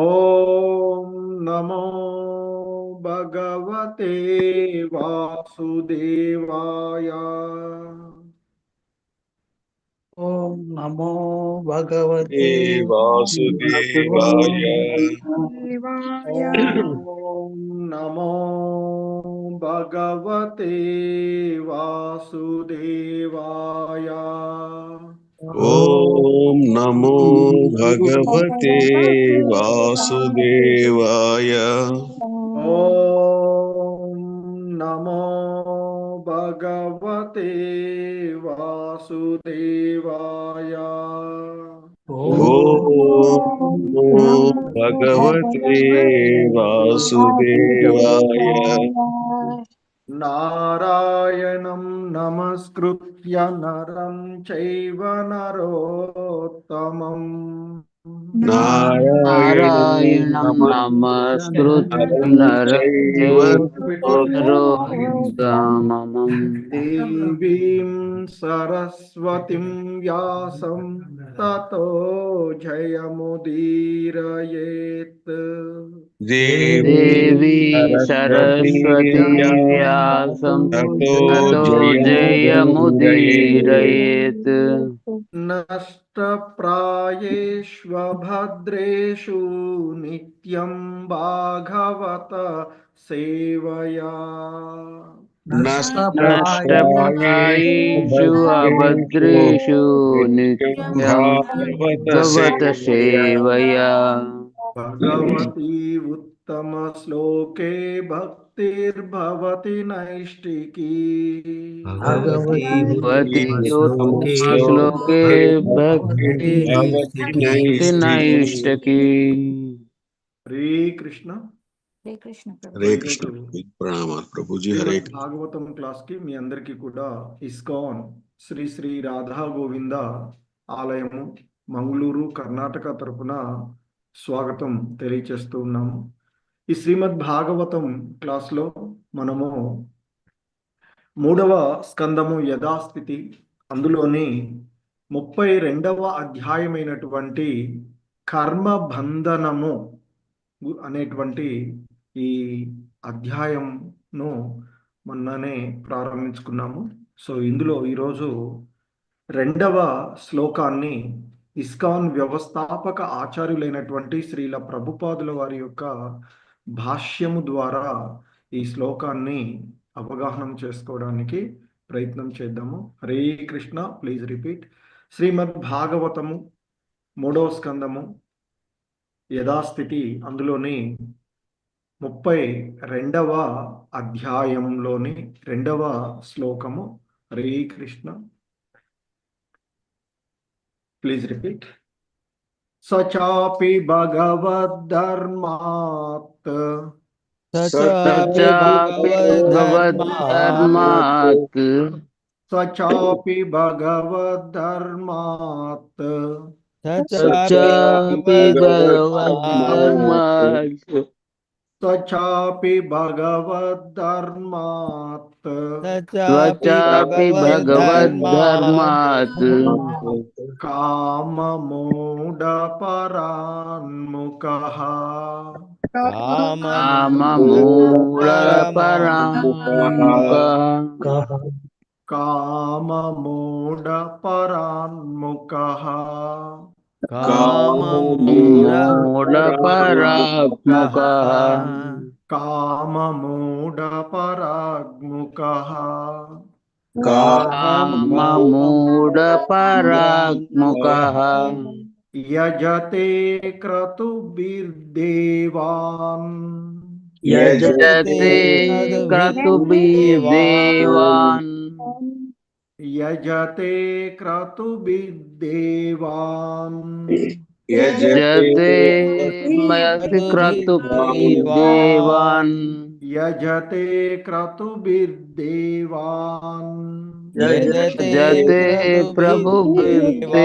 ఓం నమో భగవతే వాసుదేవాయ. ఓం నమో భగవతే వాసుదేవాయ. ఓం నమో భగవతే వాసుదేవాయ. ఓం నమో భగవతే వాసుదేవాయ. ఓం నమో భగవతే వాసుదేవాయ. ఓం నమో భగవతే వాసుదేవాయ. నారాయణం నమస్కృత్య నరం చైవ నరోత్తమం. నారాయణం నమస్కృత్య నరం చైవ నరోత్తమం. దేవీం సరస్వతిం వ్యాసం తతో జయముదీరయేత్. దేవి సరస్వతి వ్యాసం తతో జయముదీరయేత్. నష్టప్రాయేష్వభద్రేషు నిత్యం భాగవత సేవయా. నష్టప్రాయేషు అభద్రేషు నిత్యం భగవత సేవయా. భగవతి ఉత్తమ శ్లోకే భక్తిర్భవతి నైష్టికీ. భగవతి శ్లోకే భక్తి నైష్టకి. హరే కృష్ణ. హరే కృష్ణ. ప్రణామాలు ప్రభుజీ. హరే కృష్ణ. భాగవతం క్లాస్ కి మీ అందరికీ కూడా ఇస్కాన్ శ్రీ శ్రీ రాధా గోవింద ఆలయము మంగళూరు కర్ణాటక తరపున స్వాగతం తెలియచేస్తూ ఉన్నాము. ఈ శ్రీమద్ భాగవతం క్లాస్లో మనము 3వ స్కందము యథాస్థితి, అందులోని 32వ అధ్యాయమైనటువంటి కర్మబంధనము అనేటువంటి ఈ అధ్యాయంను మొన్ననే ప్రారంభించుకున్నాము. సో ఇందులో ఈరోజు 2వ శ్లోకాన్ని ఇస్కాన్ వ్యవస్థాపక ఆచార్యులైనటువంటి శ్రీల ప్రభుపాదుల వారి యొక్క భాష్యము ద్వారా ఈ శ్లోకాన్ని అవగాహనం చేసుకోవడానికి ప్రయత్నం చేద్దాము. హరే కృష్ణ. Please repeat. శ్రీమద్ భాగవతము 3వ స్కందము యథాస్థితి, అందులోని 32వ అధ్యాయంలోని 2వ శ్లోకము. హరే కృష్ణ. Please repeat. సచాపి భగవద్ధర్మాత్ భగవద్ధర్మాత్ సచాపి భగవద్ధర్మాత్ సచాపి భగవద్ధర్మాత్ సచాపి భగవద్ధర్మాత్ స్వచాపి భగవద్ధర్మాత్ కామమూఢపరాన్ముఖః కామమూఢపరాన్ముఖః కామమూఢపరాన్ముఖః కామమూఢపరాన్ముఖః కామమూఢపరాగ్ముఖః కామమూఢపరాన్ముఖః యజతే క్రతుభిర్దేవాన్ యజతే క్రతుభిర్దేవాన్ యజతే క్రతుభిర్దేవాన్ యజతే క్రతుభిర్దేవాన్ యజతే క్రతుభిర్దేవాన్ యజతే ప్రభుభిర్దేవాన్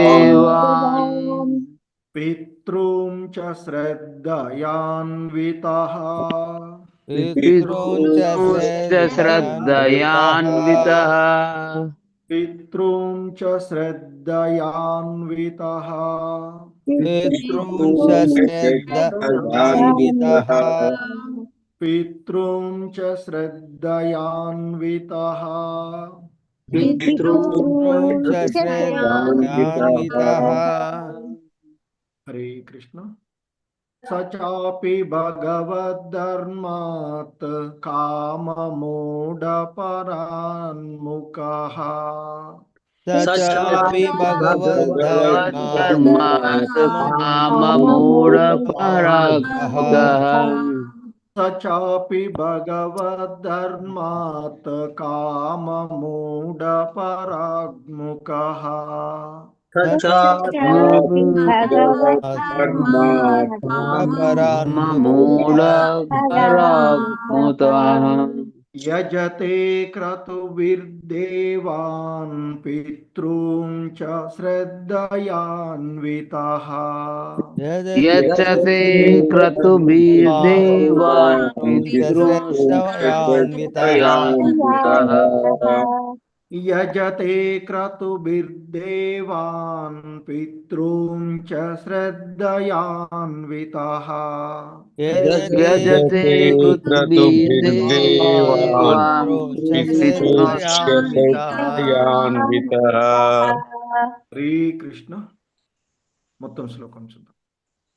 పితॄం చ శ్రద్ధయాన్వితః పితॄం చ శ్రద్ధయాన్వితః పితॄం చ శ్రద్ధయాన్వితః पितॄंश्च श्रद्धयान्वितः पितॄं च श्रद्धयान्वितः पितॄंश्च श्रद्धयान्वितः हरे कृष्ण। स चापि भगवद्धर्मात् काममूढपरान्मुखः स चापि भगवद्धर्मात् काममूढपराङ्मुखः स चापि भगवद्धर्मात् काममूढपराङ्मुखः मूढपरान्मुखः यजते क्रतुभिर्देवान् पितॄं च श्रद्धयान्वितः यजते क्रतुभिर्देवान् पितॄंश्च यजते क्रतुभिर्देवान् पितॄं च श्रद्धयान्वितः यजते क्रतुभिर्देवान् पितॄंश्च श्रद्धयान्वितः हरे कृष्ण। మొత్తం శ్లోకం చూద్దాం.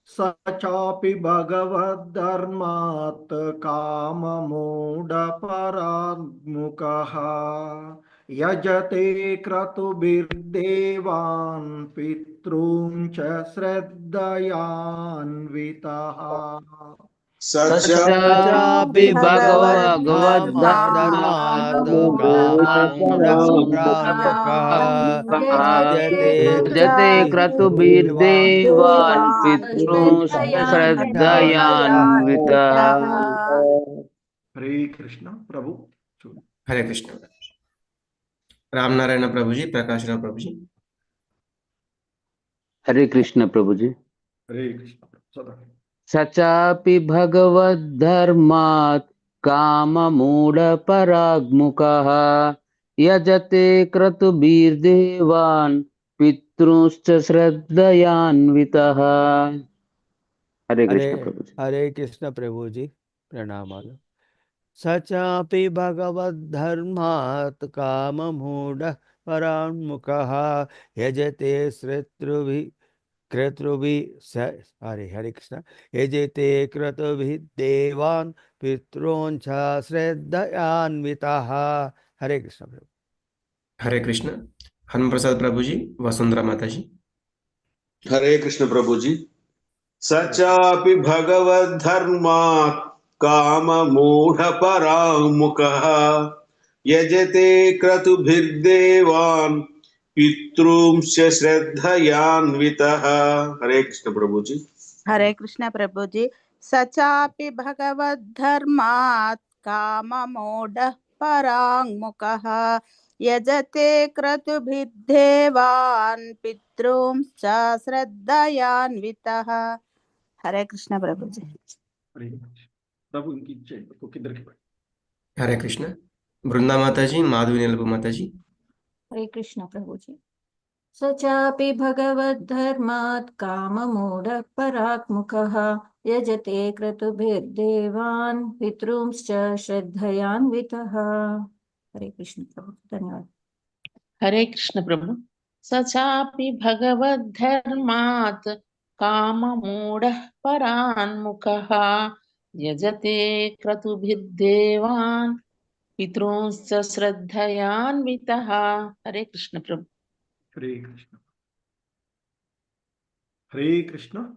स चापि भगवद्धर्मात् काममूढपराङ्मुखः यजते क्रतुभिर्देवान् पितॄं च श्रद्धयान्वितः चापि भगवद्धर्मात् काममूढपराङ्मुखः यजते क्रतुभिर्देवान् पितॄंश्च श्रद्धयान्वितः हरे कृष्ण। प्रभु చూడు. हरे कृष्ण। रामनारायण प्रभु जी, प्रकाश राव प्रभु जी। हरे कृष्ण प्रभु जी। हरे कृष्ण। सदा सचापि भगवद्धर्मात् काममूढपराङ्मुखः यजते क्रतुभिर्देवान् पितॄंश्च श्रद्धयान्वितः। हरे कृष्ण प्रभु जी। हरे कृष्ण प्रभु जी, प्रणामालु। सचापि भगवद्धर्मात् काममूढः पराङ्मुखः यजते हरे कृष्ण यजते क्रतुभिः देवान् पितॄंश्च श्रद्धयान्वितः। हरे कृष्ण प्रभु। हरे कृष्ण। हनुमान प्रसाद प्रभु जी, वसुंधरा माता जी। हरे कृष्ण प्रभु जी। सचापि भगवद्धर्मात् काममूढपराङ्मुखः यजते क्रतुभिर्देवान् पितॄंश्च श्रद्धयान्वितः। हरे कृष्ण प्रभु जी। हरे कृष्ण प्रभु जी। सचापि भगवद्धर्मात् काममूढः पराङ्मुखः यजते क्रतुभिर्देवान् पितॄंश्च श्रद्धयान्वितः। हरे कृष्ण प्रभु जी। हरे कृष्ण। प्रभु इनकी इच्छा तो किधर की हरे कृष्ण। वृंदा माता जी, माधवी नीलपु माता जी। हरे कृष्ण प्रभु जी। स चापि भगवद्धर्मात् काममूढः पराङ्मुखः यजते क्रतुभिर्देवान् पितॄंश्च श्रद्धयान्वितः। हरे कृष्ण प्रभु, धन्यवाद। हरे कृष्ण प्रभु। सचापि भगवद्धर्मात् काममूढः परान्मुखः यजते क्रतुभिर्देवान् पितॄंश्च श्रद्धयान्वितः। हरे कृष्ण प्रभु। हरे कृष्ण। హరే కృష్ణ.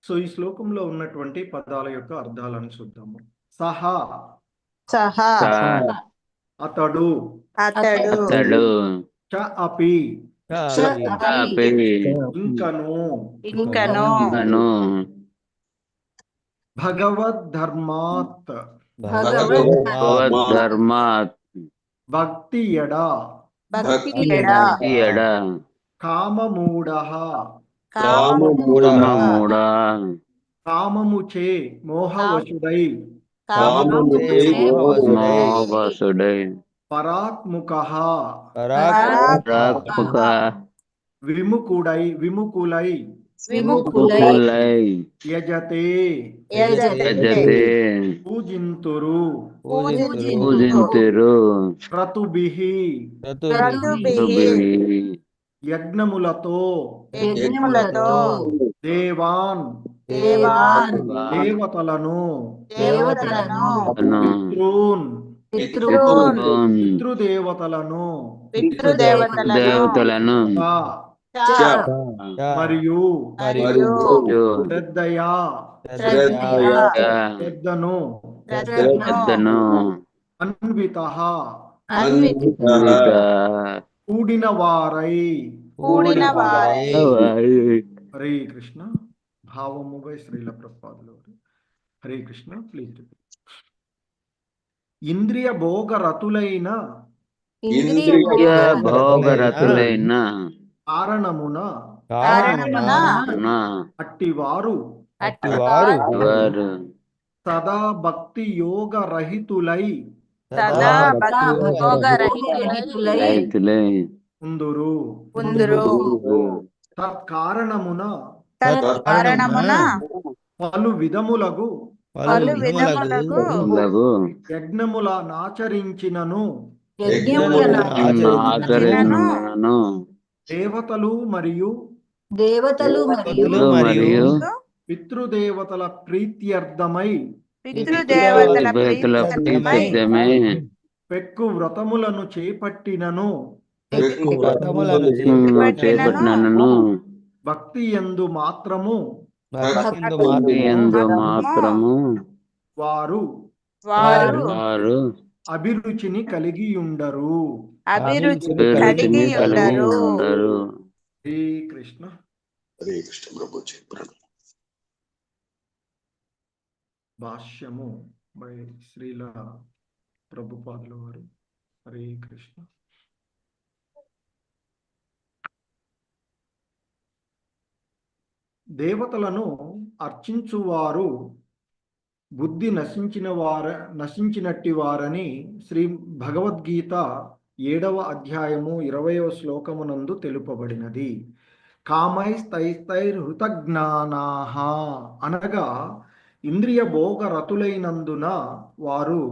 సో ఈ శ్లోకంలో ఉన్నటువంటి పదాల యొక్క అర్థాలను చూద్దాము. సహా సహా అతడు, అతడు, చ అపి चापि ఇంకను, ఇంకను, భగవద్ధర్మాత్ भगवद्धर्मात् భక్తి ఎడ, భక్తి यड కామమూఢః काममूढः కామముచే మోహవశుడై मोहवशुडै పరాత్ముకః परात्मुखः విముకులై విముక్తులై ముకులై యజతే యజతే పూజింతురు పూజింతురు క్రతుభిః ఋతుభిః యజ్ఞములతో యజ్ఞములతో దేవాన్ దేవతలను పితృన్ పితృదేవతలను దేవతలను మరియు మరియు శ్రద్ధయా శ్రద్ధను పెద్దను అన్వితః ఇంకా కూడిన వారై వారి హరే కృష్ణ భావముపై శ్రీల ప్రభుపాదులు వారు. హరే కృష్ణ ప్లీజ్. ఇంద్రియ భోగరతులైన ఇంద్రియ భోగరతులైన కారణమున కారణమున అట్టివారు వారు సదా భక్తి యోగ రహితులై రైతులై ఉందురు. తత్కారణమున పలు విధములగు లఘు యజ్ఞముల నాచరించినను ఆచరణను దేవతలు మరియు మరియు పితృదేవతల ప్రీత్యర్థమై దేవతల ప్రీత్యర్థమై పెక్కు వ్రతములను చేపట్టినను చేపట్టినను భక్తి యందు మాత్రము ఎందు మాత్రము వారు వారు అభిరుచిని కలిగి ఉండరు. అభిరుచిని కలిగి ఉండరు. శ్రీ కృష్ణ. హరే కృష్ణ ప్రభుజీ ప్రణామం. భాష్యము బై శ్రీల ప్రభుపాదుల వారు. హరే కృష్ణ. దేవతలను అర్చించువారు బుద్ధి నశించినట్టి వారని శ్రీ భగవద్గీత 7వ అధ్యాయము 20వ శ్లోకమునందు తెలుపబడినది. కామైస్తైస్తైర్హృతజ్ఞానాః అనగా ఇంద్రియ భోగ రతులైనందున వారు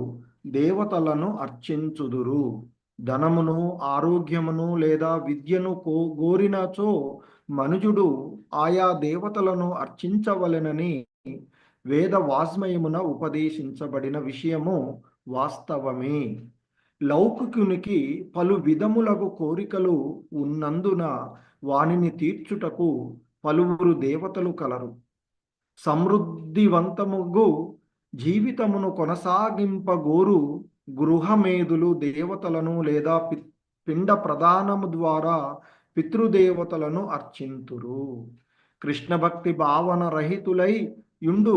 దేవతలను అర్చించుదురు. ధనమును ఆరోగ్యమును లేదా విద్యను కోరినచో మనుజుడు ఆయా దేవతలను అర్చించవలెనని వేద వాజ్మయమున ఉపదేశించబడిన విషయము వాస్తవమే. లౌకికునికి పలు విధములకు కోరికలు ఉన్నందున వానిని తీర్చుటకు పలువురు దేవతలు కలరు. సమృద్ధివంతముగు జీవితమును కొనసాగింపగోరు గృహమేధులు దేవతలను లేదా పిండ ప్రదానము ద్వారా పితృదేవతలను అర్చింతురు. కృష్ణ భక్తి భావన రహితులై యుండు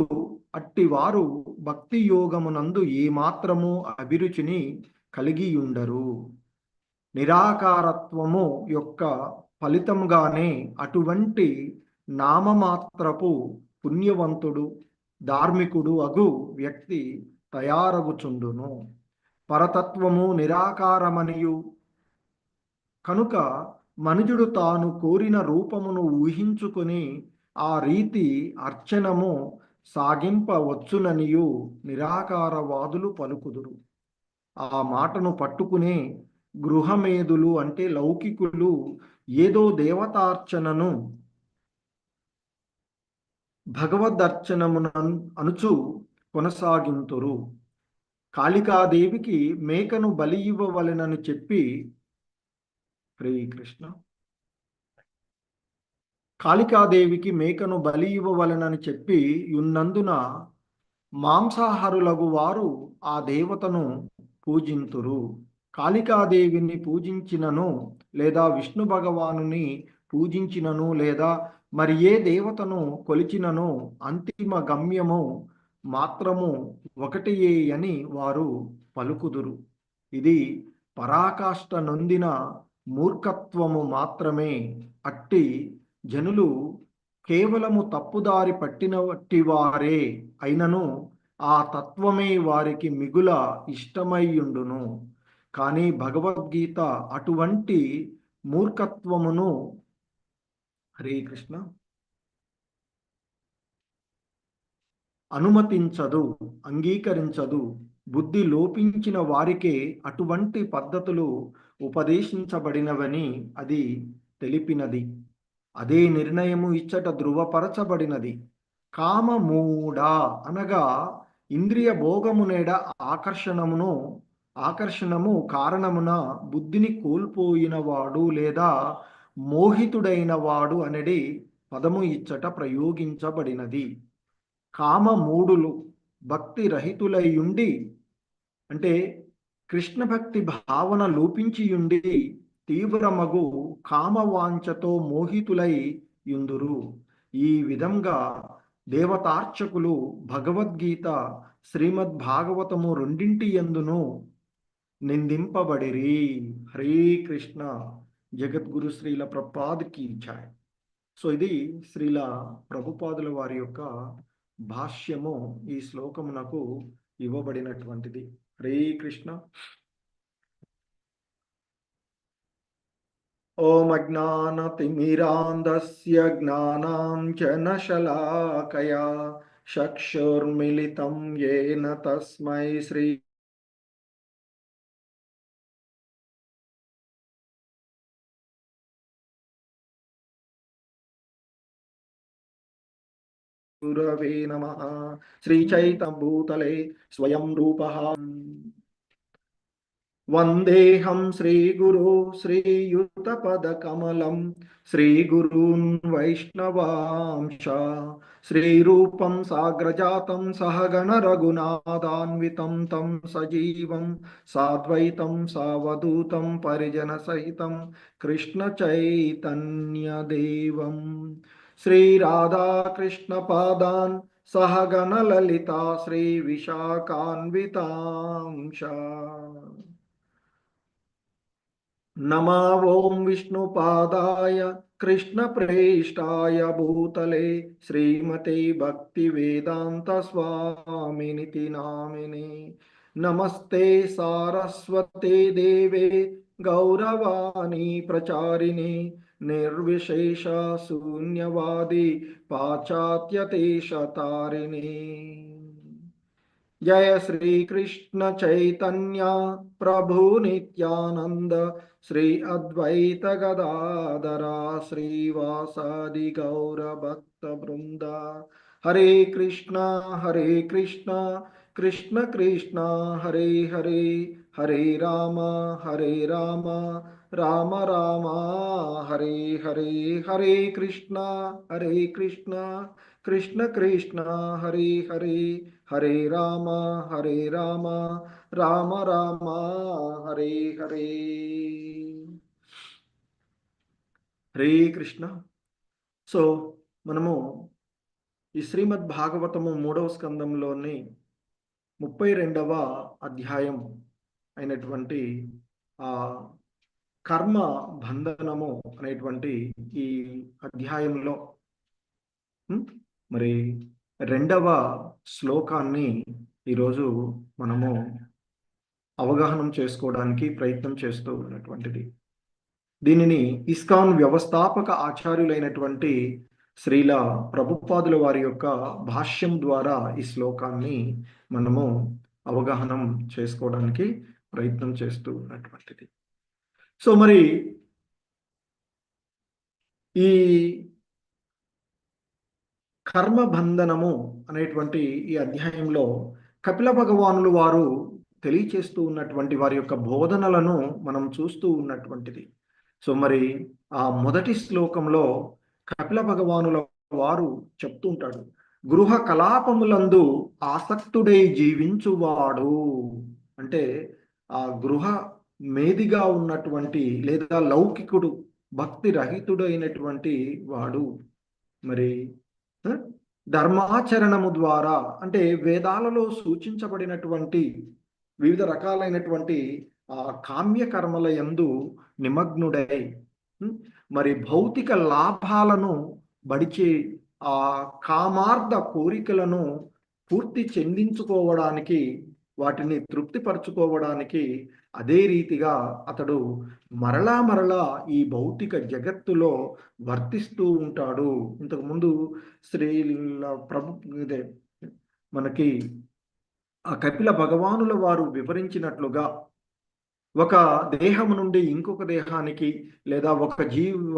అట్టివారు భక్తి యోగమునందు ఏమాత్రము అభిరుచిని కలిగియుండరు. నిరాకారత్వము యొక్క ఫలితంగానే అటువంటి నామమాత్రపు పుణ్యవంతుడు ధార్మికుడు అగు వ్యక్తి తయారగుచుండును. పరతత్వము నిరాకారమనియు కనుక మనుజుడు తాను కోరిన రూపమును ఊహించుకొని ఆ రీతి అర్చనము సాగింపవచ్చుననియు నిరాకారవాదులు పలుకుదురు. ఆ మాటను పట్టుకునే గృహమేధులు అంటే లౌకికులు ఏదో దేవతార్చనను భగవదర్చనమును అనుచు కొనసాగింతురు. కాళికాదేవికి మేకను బలి ఇవ్వవలెనని చెప్పి శ్రీకృష్ణ. కాళికాదేవికి మేకను బలి ఇవ్వవలెనని చెప్పి ఉన్నందున మాంసాహారులగు వారు ఆ దేవతను పూజింతురు. కాళికాదేవిని పూజించినను లేదా విష్ణు భగవానుని పూజించినను లేదా మరి ఏ దేవతను కొలిచినను అంతిమ గమ్యము మాత్రము ఒకటియే అని వారు పలుకుదురు. ఇది పరాకాష్ఠ నొందిన మూర్ఖత్వము మాత్రమే. అట్టి జనులు కేవలము తప్పుదారి పట్టినట్టి వారే అయినను ఆ తత్వమే వారికి మిగుల ఇష్టమయ్యుండును. కానీ భగవద్గీత అటువంటి మూర్ఖత్వమును హరే కృష్ణ అనుమతించదు, అంగీకరించదు. బుద్ధి లోపించిన వారికే అటువంటి పద్ధతులు ఉపదేశించబడినవని అది తెలిపినది. అదే నిర్ణయము ఇచ్చట ధృవపరచబడినది. కామమూఢ అనగా ఇంద్రియ భోగమునేడ ఆకర్షణము కారణమున బుద్ధిని కోల్పోయిన వాడు లేదా మోహితుడైన వాడు అనేది పదము ఇచ్చట ప్రయోగించబడినది. కామమూఢులు భక్తి రహితులయ్యుండి, అంటే కృష్ణ భక్తి భావన లోపించియుండి తీవ్రమగు కామవాంఛతో మోహితులై యుందురు. ఈ విధంగా దేవతార్చకులు భగవద్గీత శ్రీమద్ భాగవతము రెండింటి యందును నిందింపబడిరి. హరే కృష్ణ. జగద్గురు శ్రీల ప్రభుపాద్కి జై. సో ఇది శ్రీల ప్రభుపాదుల వారి యొక్క భాష్యము ఈ శ్లోకమునకు ఇవ్వబడినటువంటిది. హరే కృష్ణ. ఓం అజ్ఞానతిమిరాంధస్య జ్ఞానాంజనశలాకయా చక్షుర్మిలితం యేన తస్మై శ్రీ గురవే నమః. శ్రీచైతన్యభూతలే స్వయం రూపః. వందేహం శ్రీగురు శ్రీయుతపదకమలం శ్రీగురూన్ వైష్ణవాంశ శ్రీరూపం సాగ్రజాతం సహగణ రఘునాథాన్వితం తం సజీవం సాద్వైతం సావధూతం పరిజన సహితం కృష్ణ చైతన్యదేవం శ్రీరాధాకృష్ణ పాదాన్ సహగణ లలితా శ్రీ విశాఖాన్వితాంశ. నమో ఓం విష్ణుపాదాయ కృష్ణ ప్రేష్టాయ భూతలే శ్రీమతే భక్తి వేదాంత స్వామినితి నామినే. నమస్తే సారస్వతే దేవే గౌరవాణి ప్రచారిణి నిర్విశేష శూన్యవాది పాశ్చాత్యదేశతారిణి. జయ శ్రీ కృష్ణ చైతన్య ప్రభు నిత్యానంద శ్రీ అద్వైత గదాధర శ్రీవాసాది గౌర భక్త బృంద. హరే కృష్ణ కృష్ణ కృష్ణ హరే హరే హరే రామ రామ రామ హరే హరే. హరే కృష్ణ కృష్ణ కృష్ణ హరే హరే హరే రామ రామ రామ హరే హరే. హరే కృష్ణ. సో మనము ఈ శ్రీమద్ భాగవతము 3వ స్కందంలోని 32వ అధ్యాయం అయినటువంటి ఆ కర్మ బంధనము అనేటువంటి ఈ అధ్యాయంలో మరి 2వ శ్లోకాన్ని ఈరోజు మనము అవగాహనం చేసుకోవడానికి ప్రయత్నం చేస్తూ ఉన్నటువంటిది. దీనిని ఇస్కాన్ వ్యవస్థాపక ఆచార్యులైనటువంటి శ్రీల ప్రభుపాదుల వారి యొక్క భాష్యం ద్వారా ఈ శ్లోకాన్ని మనము అవగాహనం చేసుకోవడానికి ప్రయత్నం చేస్తూ ఉన్నటువంటిది. సో మరి ఈ కర్మబంధనము అనేటువంటి ఈ అధ్యాయంలో కపిల భగవానులు వారు తెలియచేస్తూ ఉన్నటువంటి వారి యొక్క బోధనలను మనం చూస్తూ ఉన్నటువంటిది. సో మరి ఆ మొదటి శ్లోకంలో కపిల భగవానుల వారు చెప్తూ ఉంటాడు, గృహ కలాపములందు ఆసక్తుడై జీవించువాడు. అంటే ఆ గృహ మేదిగా ఉన్నటువంటి లేదా లౌకికుడు, భక్తి రహితుడైనటువంటి వాడు మరి ధర్మాచరణము ద్వారా, అంటే వేదాలలో సూచించబడినటువంటి వివిధ రకాలైనటువంటి ఆ కామ్య కర్మల యందు నిమగ్నుడై మరి భౌతిక లాభాలను బడిచే ఆ కామార్థ కోరికలను పూర్తి చెందించుకోవడానికి, వాటిని తృప్తిపరచుకోవడానికి అదే రీతిగా అతడు మరలా ఈ భౌతిక జగత్తులో వర్తిస్తూ ఉంటాడు. ఇంతకుముందు శ్రీల మనకి ఆ కపిల భగవానుల వారు వివరించినట్లుగా ఒక దేహం నుండి ఇంకొక దేహానికి లేదా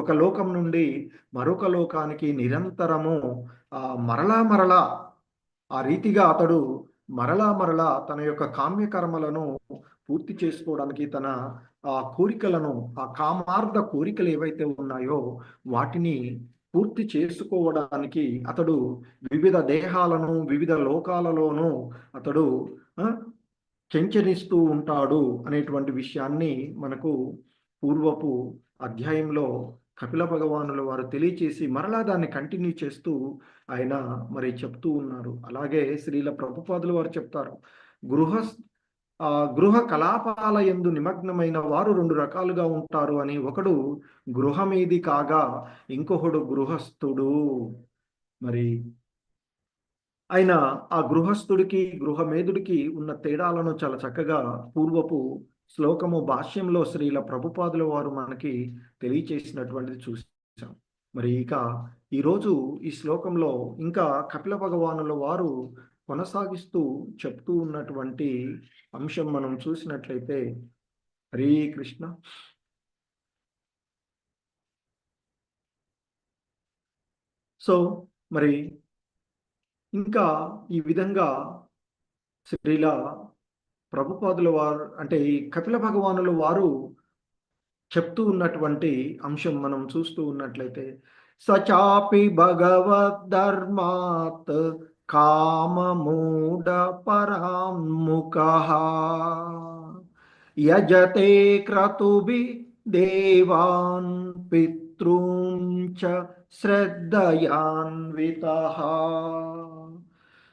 ఒక లోకం నుండి మరొక లోకానికి నిరంతరము మరలా ఆ రీతిగా అతడు మరలా తన యొక్క కామ్యకర్మలను పూర్తి చేసుకోవడానికి తన కోరికలను, ఆ కామార్థ కోరికలు ఏవైతే ఉన్నాయో వాటిని పూర్తి చేసుకోవడానికి అతడు వివిధ దేహాలను, వివిధ లోకాలలోనూ అతడు చెంచరిస్తూ ఉంటాడు అనేటువంటి విషయాన్ని మనకు పూర్వపు అధ్యాయంలో కపిల భగవానుల వారు తెలియచేసి మరలా దాన్ని కంటిన్యూ చేస్తూ ఆయన మరి చెప్తూ ఉన్నారు. అలాగే శ్రీల ప్రభుపాదులు వారు చెప్తారు, గృహ కలాపాల యందు నిమగ్నమైన వారు 2 రకాలుగా ఉంటారు అని. ఒకడు గృహమేది కాగా ఇంకొకడు గృహస్థుడు. మరి ఆయన ఆ గృహస్థుడికి గృహమేధుడికి ఉన్న తేడాలను చాలా చక్కగా పూర్వపు శ్లోకము భాష్యంలో శ్రీల ప్రభుపాదుల వారు మనకి తెలియచేసినటువంటిది చూసాం. మరి ఇక ఈరోజు ఈ శ్లోకంలో ఇంకా కపిల భగవానుల వారు కొనసాగిస్తూ చెప్తూ ఉన్నటువంటి అంశం మనం చూసినట్లయితే, హరే కృష్ణ. సో మరి ఇంకా ఈ విధంగా శ్రీల ప్రభుపాదుల వారు అంటే ఈ కపిల భగవానుల వారు చెప్తూ ఉన్నటువంటి అంశం మనం చూస్తూ ఉన్నట్లయితే, సచాపి భగవద్ధర్మాత్ కామమూఢ పరాముఖః యజతే క్రతుభి దేవాన్ పితృంచ శ్రద్ధయాన్వితః.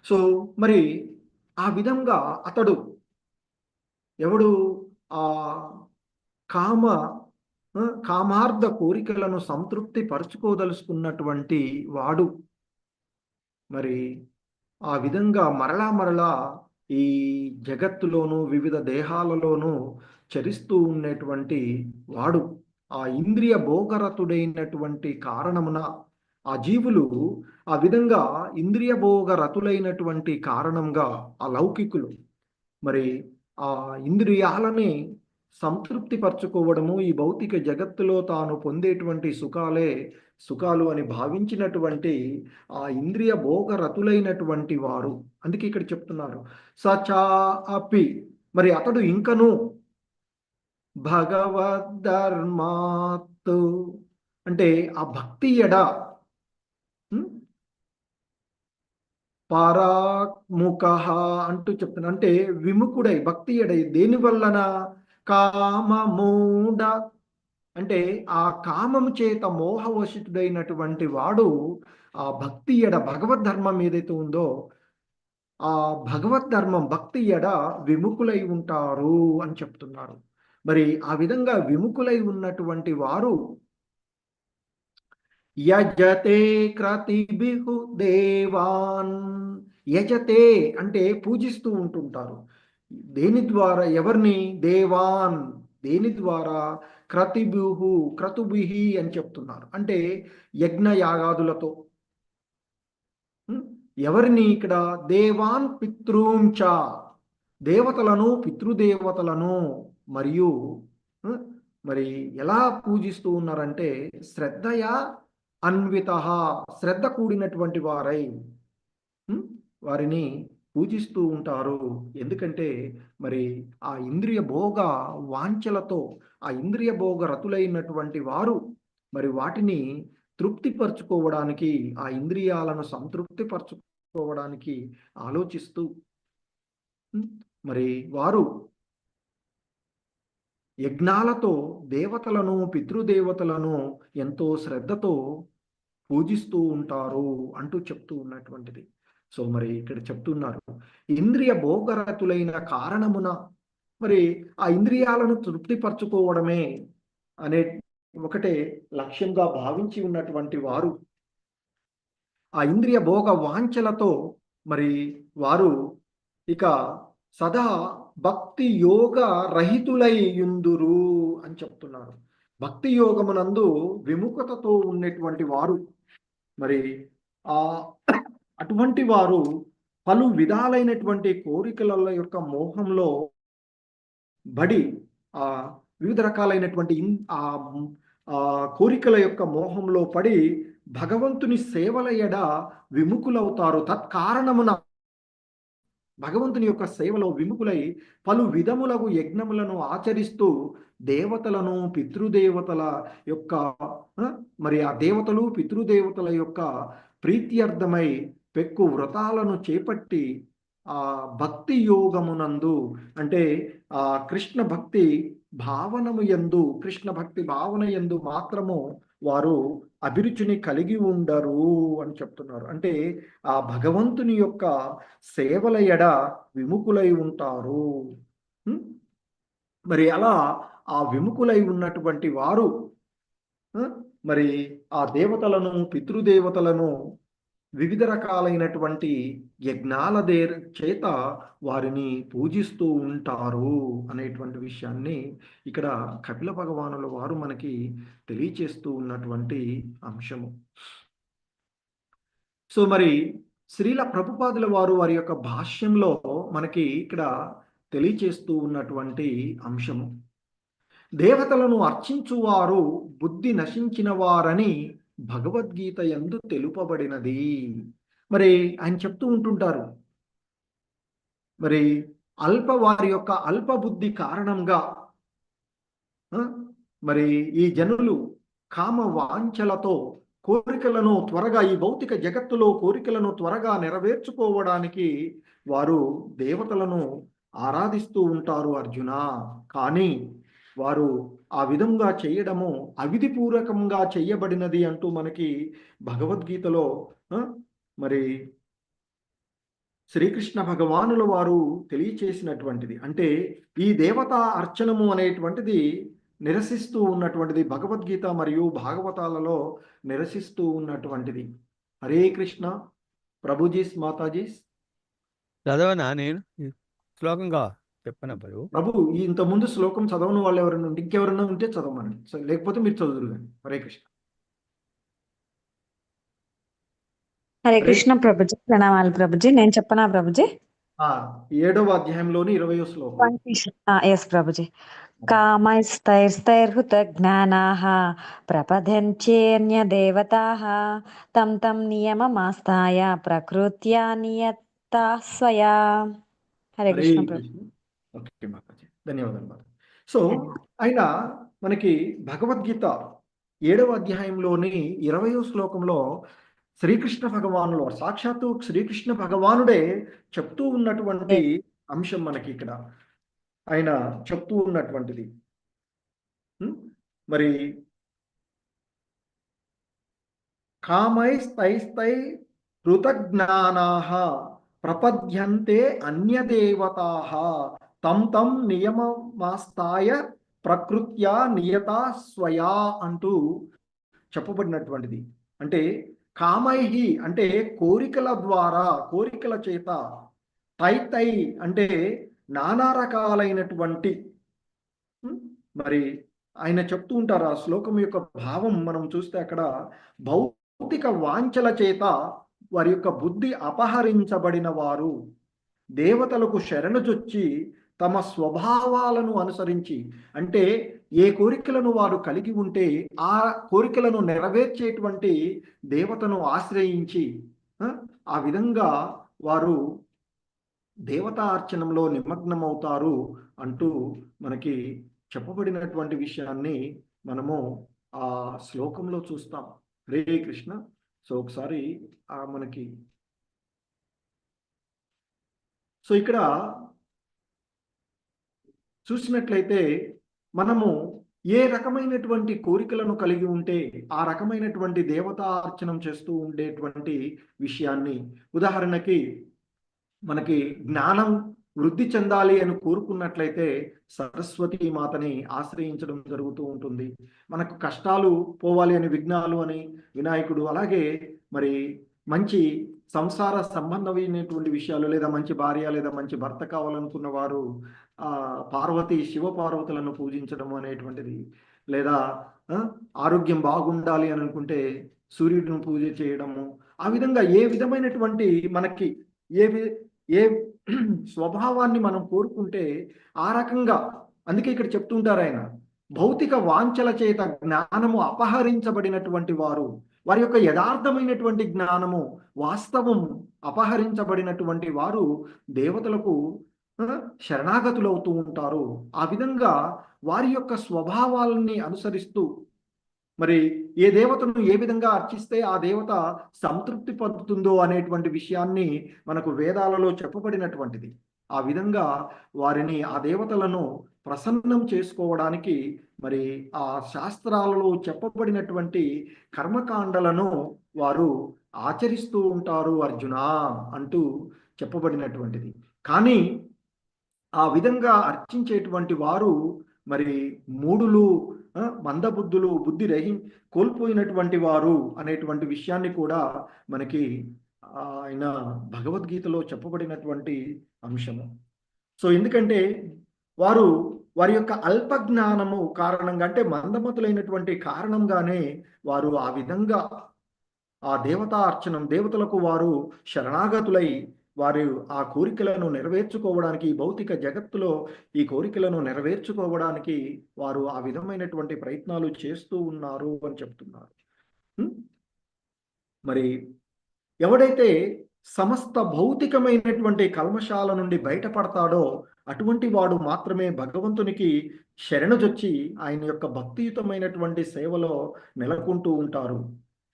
సో మరి ఆ విధంగా అతడు ఎవడు ఆ కామార్థ కోరికలను సంతృప్తి పరుచుకోదలుచుకున్నటువంటి వాడు మరి ఆ విధంగా మరలా ఈ జగత్తులోనూ వివిధ దేహాలలోనూ చరిస్తూ ఉన్నటువంటి వాడు ఆ ఇంద్రియ భోగరతుడైనటువంటి కారణమున ఆ జీవులు ఆ విధంగా ఇంద్రియ భోగరతులైనటువంటి కారణంగా ఆ లౌకికులు మరి ఆ ఇంద్రియాలని సంతృప్తి పరచుకోవడము, ఈ భౌతిక జగత్తులో తాను పొందేటువంటి సుఖాలు అని భావించినటువంటి ఆ ఇంద్రియ భోగరతులైనటువంటి వారు. అందుకే ఇక్కడ చెప్తున్నారు సచా అపి, మరి అతడు ఇంకను భగవద్ధర్మాత్ అంటే ఆ భక్తి ఎడ పరాముఖ అంటూ చెప్తున్నా, అంటే విముఖుడై భక్తి ఎడై దేని వలన కామమూఢ అంటే ఆ కామము చేత మోహవశితుడైనటువంటి వాడు ఆ భక్తి ఎడ భగవద్ధర్మం ఏదైతే ఉందో ఆ భగవద్ధర్మం భక్తి ఎడ విముఖులై ఉంటారు అని చెప్తున్నారు. మరి ఆ విధంగా విముఖులై ఉన్నటువంటి వారు యజతే క్రతిభిహు దేవాన్, యజతే అంటే పూజిస్తూ ఉంటుంటారు. దేని ద్వారా? ఎవరిని? దేవాన్. దేని ద్వారా? క్రతుభిహి అని చెప్తున్నారు, అంటే యజ్ఞయాగాదులతో. ఎవరిని ఇక్కడ? దేవాన్ పితృంచ, దేవతలను, పితృదేవతలను. మరియు మరి ఎలా పూజిస్తూ ఉన్నారంటే శ్రద్ధయా అన్విత, శ్రద్ధ కూడినటువంటి వారై వారిని పూజిస్తూ ఉంటారు. ఎందుకంటే మరి ఆ ఇంద్రియ భోగ వాంఛలతో ఆ ఇంద్రియ భోగ రతులైనటువంటి వారు మరి వాటిని తృప్తిపరచుకోవడానికి, ఆ ఇంద్రియాలను సంతృప్తిపరచుకోవడానికి ఆలోచిస్తూ మరి వారు యజ్ఞాలతో దేవతలను, పితృదేవతలను ఎంతో శ్రద్ధతో పూజిస్తూ ఉంటారు అంటూ చెప్తూ ఉన్నటువంటిది. సో మరి ఇక్కడ చెప్తున్నారు ఇంద్రియ భోగరతులైన కారణమున మరి ఆ ఇంద్రియాలను తృప్తిపరచుకోవడమే అనే ఒకటే లక్ష్యంగా భావించి ఉన్నటువంటి వారు ఆ ఇంద్రియ భోగ వాంఛలతో మరి వారు ఇక సదా భక్తి యోగ రహితులై యుందురు అని చెప్తున్నారు. భక్తి యోగమునందు విముఖతతో ఉన్నటువంటి వారు మరి అటువంటి వారు పలు విధాలైనటువంటి కోరికల యొక్క మోహంలో బడి ఆ వివిధ రకాలైనటువంటి కోరికల యొక్క మోహంలో పడి భగవంతుని సేవల ఎడ విముఖులవుతారు. తత్కారణమున భగవంతుని యొక్క సేవలో విముఖులై పలు విధములకు యజ్ఞములను ఆచరిస్తూ దేవతలను పితృదేవతల యొక్క మరి ఆ దేవతలు పితృదేవతల యొక్క ప్రీత్యర్థమై పెక్కు వ్రతాలను చేపట్టి ఆ భక్తి యోగమునందు అంటే ఆ కృష్ణ భక్తి భావనము యందు కృష్ణ భక్తి భావన యందు మాత్రము వారు అభిరుచిని కలిగి ఉండరు అని చెప్తున్నారు. అంటే ఆ భగవంతుని యొక్క సేవల ఎడ విముఖులై ఉంటారు. మరి అలా ఆ విముఖులై ఉన్నటువంటి వారు మరి ఆ దేవతలను పితృదేవతలను వివిధ రకాలైనటువంటి యజ్ఞాల చేత వారిని పూజిస్తూ ఉంటారు అనేటువంటి విషయాన్ని ఇక్కడ కపిల భగవానుల వారు మనకి తెలియచేస్తూ ఉన్నటువంటి అంశము. సో మరి శ్రీల ప్రభుపాదుల వారు వారి యొక్క భాష్యంలో మనకి ఇక్కడ తెలియచేస్తూ ఉన్నటువంటి అంశము, దేవతలను అర్చించువారు బుద్ధి నశించిన వారని భగవద్గీత యందు తెలుపబడినది. మరి ఆయన చెప్తూ ఉంటుంటారు, మరి వారి యొక్క అల్ప బుద్ధి కారణంగా మరి ఈ జనులు కామ వాంఛలతో కోరికలను త్వరగా ఈ భౌతిక జగత్తులో కోరికలను త్వరగా నెరవేర్చుకోవడానికి వారు దేవతలను ఆరాధిస్తూ ఉంటారు అర్జున. కానీ వారు ఆ విధంగా చేయడము అవిధిపూర్వకంగా చేయబడినది అంటూ మనకి భగవద్గీతలో మరి శ్రీకృష్ణ భగవానుల వారు తెలియచేసినటువంటిది. అంటే ఈ దేవతా అర్చనము అనేటువంటిది నిరసిస్తూ ఉన్నటువంటిది, భగవద్గీత మరియు భాగవతాలలో నిరసిస్తూ ఉన్నటువంటిది. హరే కృష్ణ. ప్రభుజీస్ మాతాజీస్ చదవనా నేను శ్లోకంగా చెప్పన ప్రభు ఇంత ముందు శ్లోకం చదవని వాళ్ళు ఎవరైనా ఉంటే ఇంకెవరైనా ఉంటే చదవమని, లేకపోతే మీరు చదువురు కానీ. హరే కృష్ణ. హరే కృష్ణ ప్రభుజీ. ప్రణామాలు ప్రభుజీ. నేను చెప్పనా ప్రభుజీ? 7వ అధ్యాయంలోని 20వ శ్లోకం. ఎస్ ప్రభుజీ. కామైస్తైర్హృత జ్ఞానాః ప్రపద్యంచేన్య దేవతాః తం తం నియమమాస్తాయ ప్రకృత్యా నియతా స్వయా. హరే కృష్ణ ప్రభు. ఓకే మాతాజీ, ధన్యవాదాలు. సో ఆయన మనకి భగవద్గీత 7వ అధ్యాయంలోని 20వ శ్లోకంలో శ్రీకృష్ణ భగవానుడు, సాక్షాత్తు శ్రీకృష్ణ భగవానుడే చెప్తూ ఉన్నటువంటి అంశం మనకి ఇక్కడ ఆయన చెప్తూ ఉన్నటువంటిది. మరి కామైస్తైస్తై హృతజ్ఞానాః ప్రపద్యంతే అన్యదేవతాః తం తం నియమమాస్తాయ ప్రకృత్యా నియతా స్వయా అంటూ చెప్పబడినటువంటిది. అంటే కామైహి అంటే కోరికల ద్వారా, కోరికల చేత, తై అంటే నానా రకాలైనటువంటి మరి ఆయన చెప్తూ ఉంటారు. ఆ శ్లోకం యొక్క భావం మనం చూస్తే అక్కడ భౌతిక వాంఛల చేత వారి యొక్క బుద్ధి అపహరించబడిన వారు దేవతలకు శరణుజొచ్చి తమ స్వభావాలను అనుసరించి, అంటే ఏ కోరికలను వారు కలిగి ఉంటే ఆ కోరికలను నెరవేర్చేటువంటి దేవతను ఆశ్రయించి ఆ విధంగా వారు దేవతా అర్చనంలో నిమగ్నమవుతారు అంటూ మనకి చెప్పబడినటువంటి విషయాన్ని మనము ఆ శ్లోకంలో చూస్తాం. హరే కృష్ణ. సో ఒకసారి మనకి ఇక్కడ చూసినట్లయితే మనము ఏ రకమైనటువంటి కోరికలను కలిగి ఉంటే ఆ రకమైనటువంటి దేవతా అర్చనం చేస్తూ ఉండేటువంటి విషయాన్ని, ఉదాహరణకి మనకి జ్ఞానం వృద్ధి చెందాలి అని కోరుకున్నట్లయితే సరస్వతి మాతని ఆశ్రయించడం జరుగుతూ ఉంటుంది. మనకు కష్టాలు పోవాలి అని విఘ్నాలు అని వినాయకుడు, అలాగే మరి మంచి సంసార సంబంధమైనటువంటి విషయాలు, లేదా మంచి భార్య లేదా మంచి భర్త కావాలనుకున్న వారు పార్వతి శివ పార్వతులను పూజించడం అనేటువంటిది, లేదా ఆరోగ్యం బాగుండాలి అని అనుకుంటే సూర్యుడిని పూజ చేయడము, ఆ విధంగా ఏ విధమైనటువంటి మనకి ఏ స్వభావాన్ని మనం కోరుకుంటే ఆ రకంగా, అందుకే ఇక్కడ చెప్తుంటారు ఆయన, భౌతిక వాంఛల చేత జ్ఞానము అపహరించబడినటువంటి వారు, వారి యొక్క యథార్థమైనటువంటి జ్ఞానము, వాస్తవం అపహరించబడినటువంటి వారు దేవతలకు శరణాగతులవుతూ ఉంటారు. ఆ విధంగా వారి యొక్క స్వభావాలని అనుసరిస్తూ మరి ఏ దేవతను ఏ విధంగా అర్చిస్తే ఆ దేవత సంతృప్తి పొందుతుందో అనేటువంటి విషయాన్ని మనకు వేదాలలో చెప్పబడినటువంటిది. ఆ విధంగా వారిని, ఆ దేవతలను ప్రసన్నం చేసుకోవడానికి మరి ఆ శాస్త్రాలలో చెప్పబడినటువంటి కర్మకాండలను వారు ఆచరిస్తూ ఉంటారు అర్జున అంటూ చెప్పబడినటువంటిది. కానీ ఆ విధంగా అర్చించేటువంటి వారు మరి మూఢులు, మందబుద్ధులు, బుద్ధి కోల్పోయినటువంటి వారు అనేటువంటి విషయాన్ని కూడా మనకి ఆయన భగవద్గీతలో చెప్పబడినటువంటి అంశము. సో ఎందుకంటే వారి యొక్క అల్ప జ్ఞానము కారణంగా, అంటే మందమతులైనటువంటి కారణంగానే వారు ఆ విధంగా ఆ దేవతా అర్చనం, దేవతలకు వారు శరణాగతులై వారు ఆ కోరికలను నెరవేర్చుకోవడానికి, భౌతిక జగత్తులో ఈ కోరికలను నెరవేర్చుకోవడానికి వారు ఆ విధమైనటువంటి ప్రయత్నాలు చేస్తూ ఉన్నారు అని చెప్తున్నారు. మరి ఎవడైతే సమస్త భౌతికమైనటువంటి కల్మషాల నుండి బయటపడతాడో అటువంటి వాడు మాత్రమే భగవంతునికి శరణుజొచ్చి ఆయన యొక్క భక్తియుతమైనటువంటి సేవలో నెలకొంటూ ఉంటారు.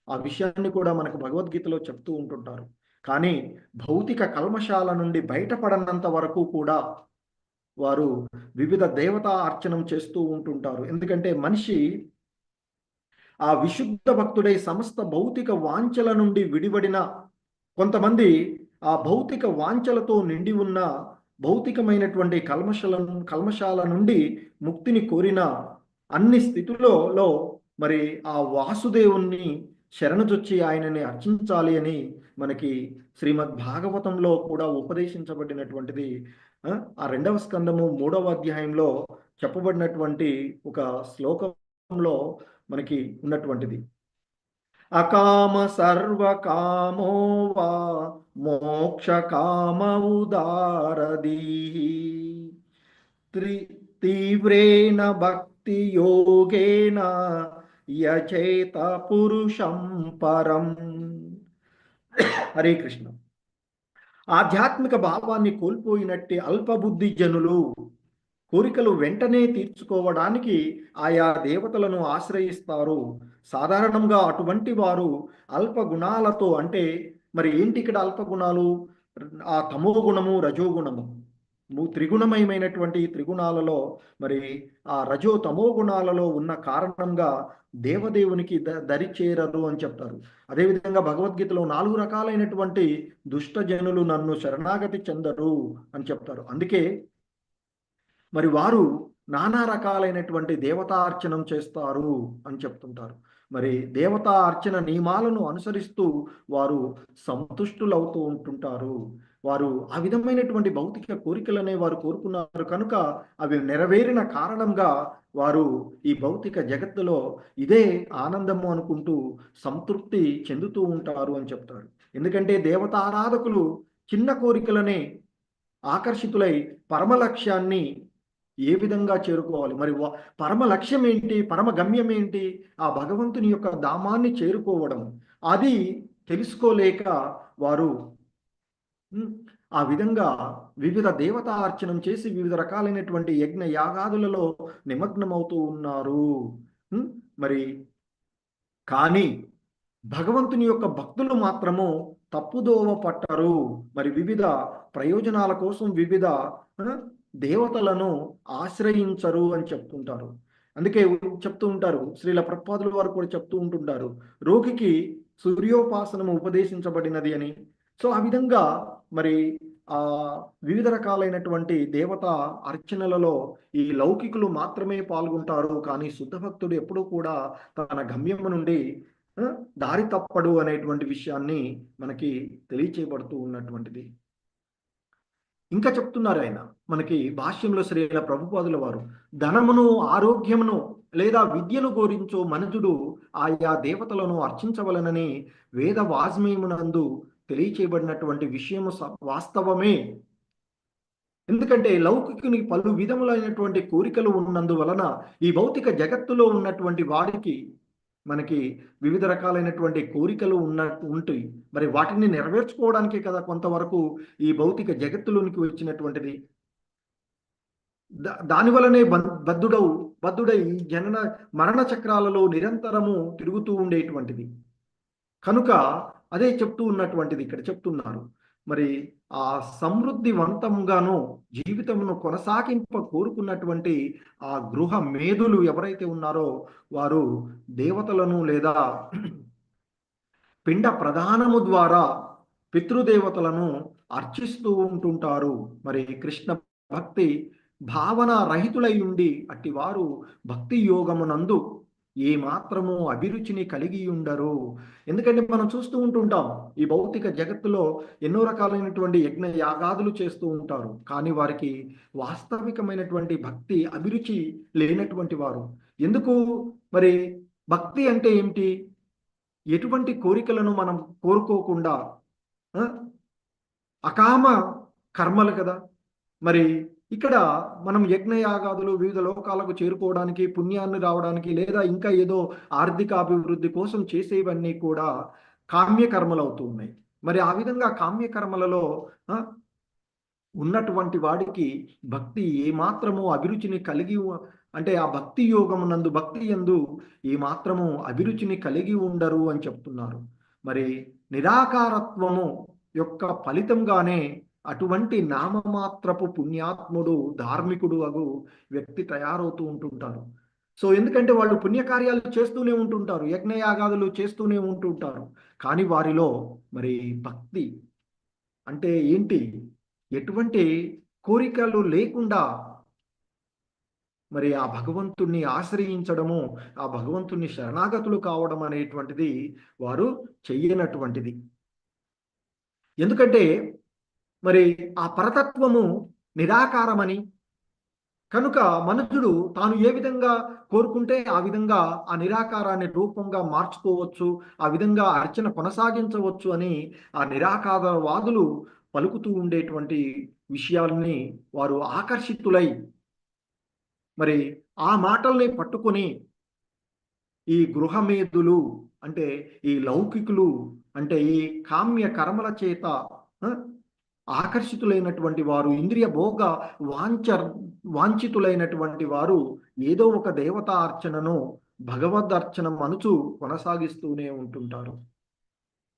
ఆ విషయాన్ని కూడా మనకు భగవద్గీతలో చెప్తూ ఉంటుంటారు. కానీ భౌతిక కల్మషాల నుండి బయటపడనంత వరకు కూడా వారు వివిధ దేవతా అర్చనం చేస్తూ ఉంటుంటారు. ఎందుకంటే మనిషి ఆ విశుద్ధ భక్తుడై సమస్త భౌతిక వాంఛల నుండి విడివడిన, కొంతమంది ఆ భౌతిక వాంఛలతో నిండి ఉన్న భౌతికమైనటువంటి కల్మషాల నుండి ముక్తిని కోరిన అన్ని స్థితులలో మరి ఆ వాసుదేవుణ్ణి శరణుజొచ్చి ఆయనని అర్చించాలి అని మనకి శ్రీమద్ భాగవతంలో కూడా ఉపదేశించబడినటువంటిది. ఆ 2వ స్కందము 3వ అధ్యాయంలో చెప్పబడినటువంటి ఒక శ్లోకంలో మనకి ఉన్నటువంటిది. అకామ సర్వకామో వా మోక్ష కామ ఉదారదీ తీవ్రేణ భక్తి యోగేన యచేత పురుషం పరం. హరే కృష్ణ. ఆధ్యాత్మిక భావాన్ని కోల్పోయినట్టే అల్పబుద్ధి జనులు కోరికలు వెంటనే తీర్చుకోవడానికి ఆయా దేవతలను ఆశ్రయిస్తారు. సాధారణంగా అటువంటి వారు అల్ప గుణాలతో, అంటే మరి ఏంటి ఇక్కడ అల్ప గుణాలు? ఆ తమో గుణము, రజోగుణము, త్రిగుణమయమైనటువంటి త్రిగుణాలలో మరి ఆ రజో తమో గుణాలలో ఉన్న కారణంగా దేవదేవునికి దరి చేరరు అని చెప్తారు. అదేవిధంగా భగవద్గీతలో 4 రకాలైనటువంటి దుష్ట జనులు నన్ను శరణాగతి చెందరు అని చెప్తారు. అందుకే మరి వారు నానా రకాలైనటువంటి దేవతార్చనం చేస్తారు అని చెప్తుంటారు. మరి దేవతా అర్చన నియమాలను అనుసరిస్తూ వారు సంతుష్టులవుతూ ఉంటుంటారు. వారు ఆ విధమైనటువంటి భౌతిక కోరికలనే వారు కోరుకున్నారు కనుక అవి నెరవేరిన కారణంగా వారు ఈ భౌతిక జగత్తులో ఇదే ఆనందము అనుకుంటూ సంతృప్తి చెందుతూ ఉంటారు అని చెప్తారు. ఎందుకంటే దేవతారాధకులు చిన్న కోరికలనే ఆకర్షితులై పరమ లక్ష్యాన్ని ఏ విధంగా చేరుకోవాలి, మరి పరమ లక్ష్యం ఏంటి, పరమ గమ్యం ఏంటి, ఆ భగవంతుని యొక్క ధామాన్ని చేరుకోవడం, అది తెలుసుకోలేక వారు ఆ విధంగా వివిధ దేవతా అర్చనం చేసి వివిధ రకాలైనటువంటి యజ్ఞ యాగాదులలో నిమగ్నమవుతూ ఉన్నారు. మరి కానీ భగవంతుని యొక్క భక్తులు మాత్రము తప్పుదోవ పట్టరు. మరి వివిధ ప్రయోజనాల కోసం వివిధ దేవతలను ఆశ్రయించరు అని చెప్తుంటారు. అందుకే చెప్తూ ఉంటారు, శ్రీల ప్రభుపాదుల వారు కూడా చెప్తూ ఉంటుంటారు, రోగికి సూర్యోపాసనము ఉపదేశించబడినది అని. సో ఆ విధంగా మరి ఆ వివిధ రకాలైనటువంటి దేవత అర్చనలలో ఈ లౌకికులు మాత్రమే పాల్గొంటారు. కానీ శుద్ధ భక్తుడు ఎప్పుడూ కూడా తన గమ్యము నుండి దారి తప్పడు అనేటువంటి విషయాన్ని మనకి తెలియచేయబడుతూ ఉన్నటువంటిది. ఇంకా చెప్తున్నారు ఆయన మనకి భాష్యంలో శ్రీల ప్రభుపాదుల వారు, ధనమును ఆరోగ్యమును లేదా విద్యను గోరించో మనుజుడు ఆయా దేవతలను అర్చించవలనని వేద వాజ్మయమునందు తెలియచేయబడినటువంటి విషయము వాస్తవమే. ఎందుకంటే లౌకికునికి పలు విధములైనటువంటి కోరికలు ఉన్నందువలన ఈ భౌతిక జగత్తులో ఉన్నటువంటి వారికి మనకి వివిధ రకాలైనటువంటి కోరికలు ఉంటాయి. మరి వాటిని నెరవేర్చుకోవడానికే కదా కొంతవరకు ఈ భౌతిక జగత్తులోనికి వచ్చినటువంటిది. దాని వలనే బద్ధుడై జనన మరణ చక్రాలలో నిరంతరము తిరుగుతూ ఉండేటువంటిది. కనుక అదే చెప్తూ ఉన్నటువంటిది ఇక్కడ చెప్తున్నారు. మరి ఆ సమృద్ధివంతంగాను జీవితమును కొనసాగింప కోరుకున్నటువంటి ఆ గృహ మేధులు ఎవరైతే ఉన్నారో వారు దేవతలను లేదా పిండ ప్రదానము ద్వారా పితృదేవతలను అర్చిస్తూ ఉంటుంటారు. మరి కృష్ణ భక్తి భావన రహితులై ఉండి అట్టి వారు భక్తి యోగమునందు ఏ మాత్రము అభిరుచిని కలిగి ఉండరు. ఎందుకంటే మనం చూస్తూ ఉంటుంటాం ఈ భౌతిక జగత్తులో ఎన్నో రకాలైనటువంటి యజ్ఞ యాగాదులు చేస్తూ ఉంటారు. కానీ వారికి వాస్తవికమైనటువంటి భక్తి అభిరుచి లేనటువంటి వారు. ఎందుకు? మరి భక్తి అంటే ఏమిటి? ఎటువంటి కోరికలను మనం కోరుకోకుండా అకామ కర్మలు కదా. మరి ఇక్కడ మనం యజ్ఞయాగాదులు వివిధ లోకాలకు చేరుకోవడానికి, పుణ్యాన్ని రావడానికి, లేదా ఇంకా ఏదో ఆర్థిక అభివృద్ధి కోసం చేసేవన్నీ కూడా కామ్యకర్మలు అవుతూ ఉన్నాయి. మరి ఆ విధంగా కామ్యకర్మలలో ఉన్నటువంటి వాడికి భక్తి ఏమాత్రము అభిరుచిని కలిగి అంటే ఆ భక్తి యోగమునందు భక్తి యందు ఏమాత్రము అభిరుచిని కలిగి ఉండరు అని చెప్తున్నారు. మరి నిరాకారత్వము యొక్క ఫలితంగానే అటువంటి నామమాత్రపు పుణ్యాత్ముడు ధార్మికుడు అగు వ్యక్తి తయారవుతూ ఉంటుంటారు. సో ఎందుకంటే వాళ్ళు పుణ్యకార్యాలు చేస్తూనే ఉంటుంటారు, యజ్ఞయాగాదులు చేస్తూనే ఉంటుంటారు. కానీ వారిలో మరి భక్తి అంటే ఏంటి? ఎటువంటి కోరికలు లేకుండా మరి ఆ భగవంతుణ్ణి ఆశ్రయించడము, ఆ భగవంతుణ్ణి శరణాగతులు కావడం అనేటువంటిది వారు చెయ్యనటువంటిది. ఎందుకంటే మరి ఆ పరతత్వము నిరాకారమని, కనుక మనుషుడు తాను ఏ విధంగా కోరుకుంటే ఆ విధంగా ఆ నిరాకారాన్ని రూపంగా మార్చుకోవచ్చు, ఆ విధంగా అర్చన కొనసాగించవచ్చు అని ఆ నిరాకారవాదులు పలుకుతూ ఉండేటువంటి విషయాల్ని వారు ఆకర్షితులై మరి ఆ మాటల్ని పట్టుకొని ఈ గృహమేధులు అంటే ఈ లౌకికులు అంటే ఈ కామ్య కర్మల చేత ఆకర్షితులైనటువంటి వారు, ఇంద్రియ భోగ వాంఛితులైనటువంటి వారు ఏదో ఒక దేవతా అర్చనను భగవద్ అర్చనం అనుచు కొనసాగిస్తూనే ఉంటుంటారు.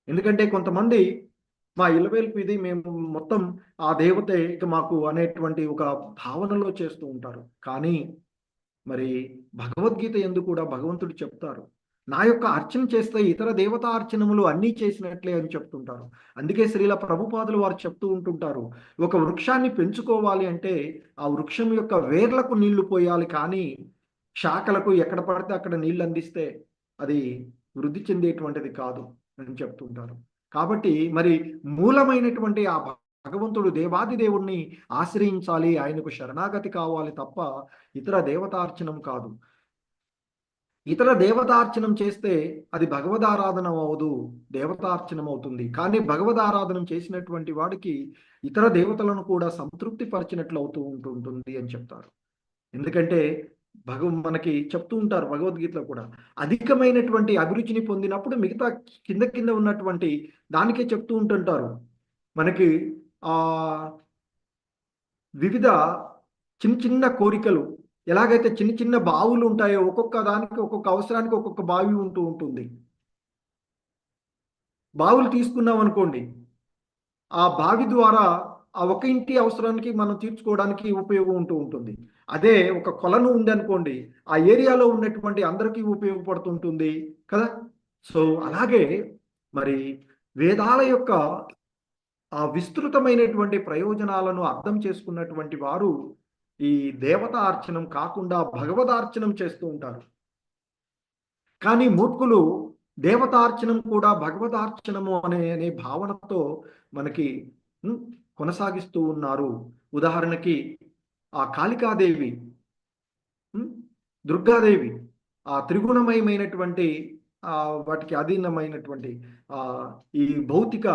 ఎందుకంటే కొంతమంది మా ఇలవేల్పు ఇది మేము మొత్తం ఆ దేవతే ఇక మాకు అనేటువంటి ఒక భావనలో చేస్తూ ఉంటారు. కానీ మరి భగవద్గీత యందు కూడా భగవంతుడు చెప్తారు, నా యొక్క అర్చన చేస్తే ఇతర దేవతా అర్చనములు అన్నీ చేసినట్లే అని చెప్తుంటారు. అందుకే శ్రీల ప్రభుపాదులు వారు చెప్తూ ఉంటుంటారు, ఒక వృక్షాన్ని పెంచుకోవాలి అంటే ఆ వృక్షం యొక్క వేర్లకు నీళ్లు పోయాలి, కానీ శాఖలకు ఎక్కడ పడితే అక్కడ నీళ్లు అందిస్తే అది వృద్ధి చెందేటువంటిది కాదు అని చెప్తుంటారు. కాబట్టి మరి మూలమైనటువంటి ఆ భగవంతుడు దేవాది దేవుణ్ణి ఆశ్రయించాలి, ఆయనకు శరణాగతి కావాలి తప్ప ఇతర దేవతార్చనం కాదు. ఇతర దేవతార్చనం చేస్తే అది భగవదారాధన అవ్వదు, దేవతార్చనం అవుతుంది. కానీ భగవదారాధన చేసినటువంటి వాడికి ఇతర దేవతలను కూడా సంతృప్తి పరిచినట్లు అవుతూ ఉంటుంది అని చెప్తారు. ఎందుకంటే మనకి చెప్తూ ఉంటారు భగవద్గీతలో కూడా, అధికమైనటువంటి అభిరుచిని పొందినప్పుడు మిగతా కింద ఉన్నటువంటి దానికే చెప్తూ ఉంటుంటారు. మనకి వివిధ చిన్న కోరికలు ఎలాగైతే చిన్న బావులు ఉంటాయో, ఒక్కొక్క దానికి ఒక్కొక్క అవసరానికి ఒక్కొక్క బావి ఉంటుంది. బావులు తీసుకున్నాం అనుకోండి, ఆ బావి ద్వారా ఆ ఒక ఇంటి అవసరానికి మనం తీర్చుకోవడానికి ఉపయోగం ఉంటుంది. అదే ఒక కొలను ఉంది అనుకోండి, ఆ ఏరియాలో ఉన్నటువంటి అందరికీ ఉపయోగపడుతుంటుంది కదా. సో అలాగే మరి వేదాల యొక్క ఆ విస్తృతమైనటువంటి ప్రయోజనాలను అర్థం చేసుకున్నటువంటి వారు ఈ దేవతా అర్చనం కాకుండా భగవదార్చనం చేస్తూ ఉంటారు. కానీ మూర్ఖులు దేవతార్చనం కూడా భగవదార్చనము అనే భావనతో మనకి కొనసాగిస్తూ ఉన్నారు. ఉదాహరణకి ఆ కాళికాదేవి, దుర్గాదేవి, ఆ త్రిగుణమయమైనటువంటి వాటికి అధీనమైనటువంటి ఈ భౌతిక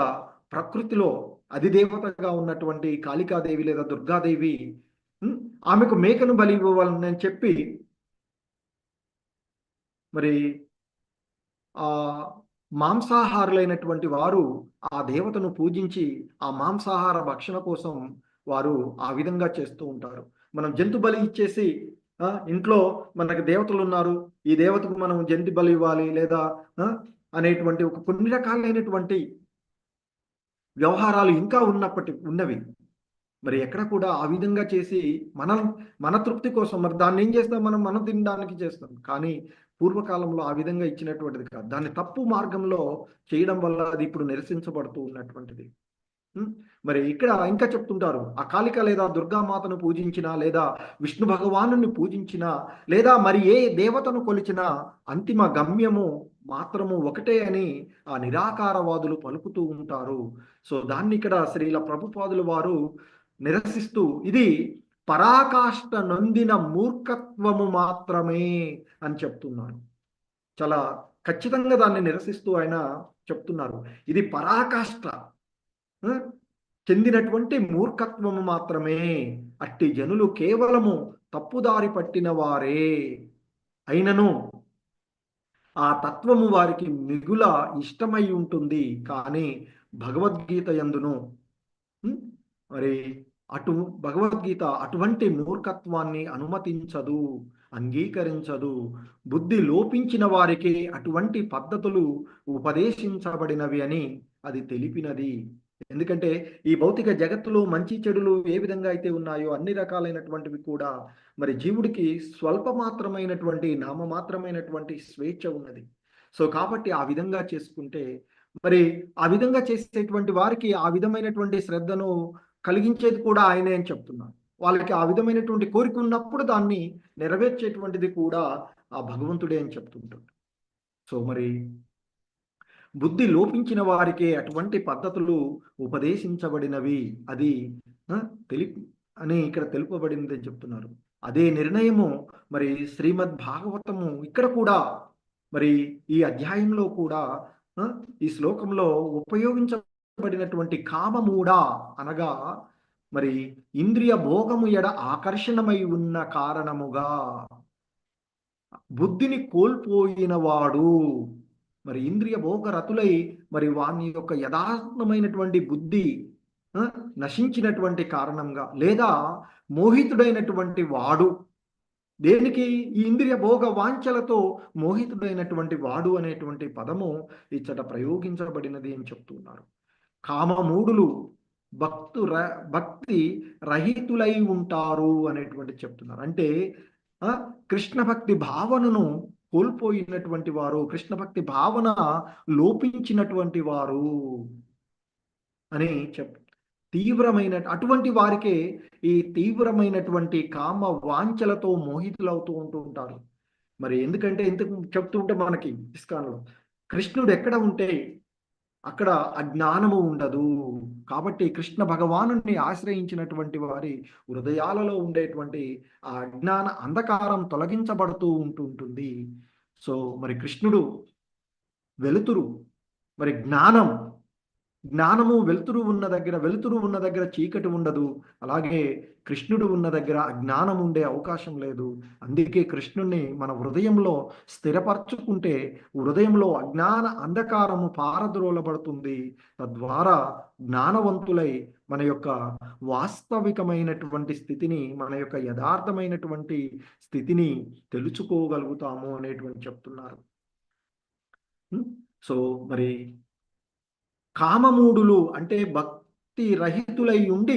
ప్రకృతిలో అధిదేవతగా ఉన్నటువంటి కాళికాదేవి లేదా దుర్గాదేవి ఆమెకు మేకను బలి ఇవ్వాలని చెప్పి మరి ఆ మాంసాహారులైనటువంటి వారు ఆ దేవతను పూజించి ఆ మాంసాహార భక్షణ కోసం వారు ఆ విధంగా చేస్తూ ఉంటారు. మనం జంతు బలి ఇచ్చేసి ఇంట్లో మనకు దేవతలు ఉన్నారు, ఈ దేవతకు మనం జంతు బలి ఇవ్వాలి లేదా అనేటువంటి కొన్ని రకాలైనటువంటి వ్యవహారాలు ఇంకా ఉన్నవి. మరి ఎక్కడ కూడా ఆ విధంగా చేసి మన తృప్తి కోసం మరి దాన్ని ఏం చేస్తాం, మనం తినడానికి చేస్తాం. కానీ పూర్వకాలంలో ఆ విధంగా ఇచ్చినటువంటిది కాదు. దాన్ని తప్పు మార్గంలో చేయడం వల్ల అది ఇప్పుడు నిరసించబడుతూ ఉన్నటువంటిది. మరి ఇక్కడ ఇంకా చెప్తుంటారు, ఆ కాళిక లేదా దుర్గామాతను పూజించినా లేదా విష్ణు భగవాను పూజించినా లేదా మరి ఏ దేవతను కొలిచినా అంతిమ గమ్యము మాత్రము ఒకటే అని ఆ నిరాకారవాదులు పలుకుతూ ఉంటారు. సో దాన్ని ఇక్కడ శ్రీల ప్రభుపాదులు వారు నిరసిస్తూ ఇది పరాకాష్ట నొందిన మూర్ఖత్వము మాత్రమే అని చెప్తున్నారు. చాలా ఖచ్చితంగా దాన్ని నిరసిస్తూ ఆయన చెప్తున్నారు, ఇది పరాకాష్ట చెందినటువంటి మూర్ఖత్వము మాత్రమే. అట్టి జనులు కేవలము తప్పుదారి పట్టిన వారే అయినను ఆ తత్వము వారికి మిగుల ఇష్టమై ఉంటుంది. కానీ భగవద్గీత యందును మరి భగవద్గీత అటువంటి మూర్ఖత్వాన్ని అనుమతించదు, అంగీకరించదు. బుద్ధి లోపించిన వారికి అటువంటి పద్ధతులు ఉపదేశించబడినవి అని అది తెలిపినది. ఎందుకంటే ఈ భౌతిక జగత్తులో మంచి చెడులు ఏ విధంగా అయితే ఉన్నాయో అన్ని రకాలైనటువంటివి కూడా మరి జీవుడికి స్వల్పమాత్రమైనటువంటి నామమాత్రమైనటువంటి స్వేచ్ఛ ఉన్నది. సో కాబట్టి ఆ విధంగా చేసుకుంటే మరి ఆ విధంగా చేసేటువంటి వారికి ఆ విధమైనటువంటి శ్రద్ధను కలిగించేది కూడా ఆయనే అని చెప్తున్నారు. వాళ్ళకి ఆ విధమైనటువంటి కోరిక ఉన్నప్పుడు దాన్ని నెరవేర్చేటువంటిది కూడా ఆ భగవంతుడే అని చెప్తుంటాడు. సో మరి బుద్ధి లోపించిన వారికే అటువంటి పద్ధతులు ఉపదేశించబడినవి అది అని ఇక్కడ తెలుపబడింది అని చెప్తున్నారు. అదే నిర్ణయము మరి శ్రీమద్ భాగవతము ఇక్కడ కూడా మరి ఈ అధ్యాయంలో కూడా ఈ శ్లోకంలో ఉపయోగించబడినటువంటి కామమూఢ అనగా మరి ఇంద్రియ భోగము ఎడ ఆకర్షణమై ఉన్న కారణముగా బుద్ధిని కోల్పోయిన వాడు మరి ఇంద్రియ భోగరతులై మరి వాని యొక్క యథార్థమైనటువంటి బుద్ధి నశించినటువంటి కారణంగా లేదా మోహితుడైనటువంటి వాడు, దేనికి ఈ ఇంద్రియ భోగ వాంఛలతో మోహితుడైనటువంటి వాడు అనేటువంటి పదము ఇచ్చట ప్రయోగించబడినది అని చెప్తున్నారు. కామమూఢులు భక్తి రహితులై ఉంటారు అనేటువంటి చెప్తున్నారు. అంటే కృష్ణ భక్తి భావనను కోల్పోయినటువంటి వారు, కృష్ణ భక్తి భావన లోపించినటువంటి వారు అని తీవ్రమైన అటువంటి వారికే ఈ తీవ్రమైనటువంటి కామ వాంఛలతో మోహితులవుతూ ఉంటారు. మరి ఎందుకంటే ఇంతకు చెప్తుంటే మనకి ఇస్కాన్లో కృష్ణుడు ఎక్కడ ఉంటే అక్కడ అజ్ఞానము ఉండదు. కాబట్టి కృష్ణ భగవాను ఆశ్రయించినటువంటి వారి హృదయాలలో ఉండేటువంటి ఆ అజ్ఞాన అంధకారం తొలగించబడుతూ ఉంటుంది. సో మరి కృష్ణుడు వెలుతురు, మరి జ్ఞానము వెలుతురు ఉన్న దగ్గర చీకటి ఉండదు. అలాగే కృష్ణుడు ఉన్న దగ్గర అజ్ఞానం ఉండే అవకాశం లేదు. అందుకే కృష్ణుణ్ణి మన హృదయంలో స్థిరపరచుకుంటే హృదయంలో అజ్ఞాన అంధకారము పారద్రోలబడుతుంది. తద్వారా జ్ఞానవంతులై మన యొక్క వాస్తవికమైనటువంటి స్థితిని, మన యొక్క యథార్థమైనటువంటి స్థితిని తెలుసుకోగలుగుతాము అనేటువంటి చెప్తున్నారు. సో మరి కామమూఢులు అంటే భక్తి రహితులై ఉండి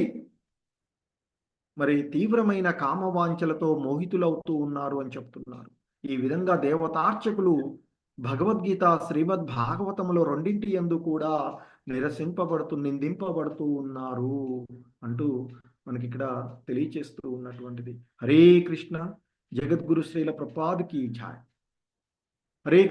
మరి తీవ్రమైన కామవాంఛలతో మోహితులవుతూ ఉన్నారు అని చెప్తున్నారు. ఈ విధంగా దేవతార్చకులు భగవద్గీత శ్రీమద్ భాగవతములో రెండింటి యందు కూడా నిందింపబడుతూ ఉన్నారు అంటూ మనకి ఇక్కడ తెలియచేస్తూ ఉన్నటువంటిది. హరే కృష్ణ. జగద్గురు శ్రీల ప్రభుపాద్ కీ జై. హరే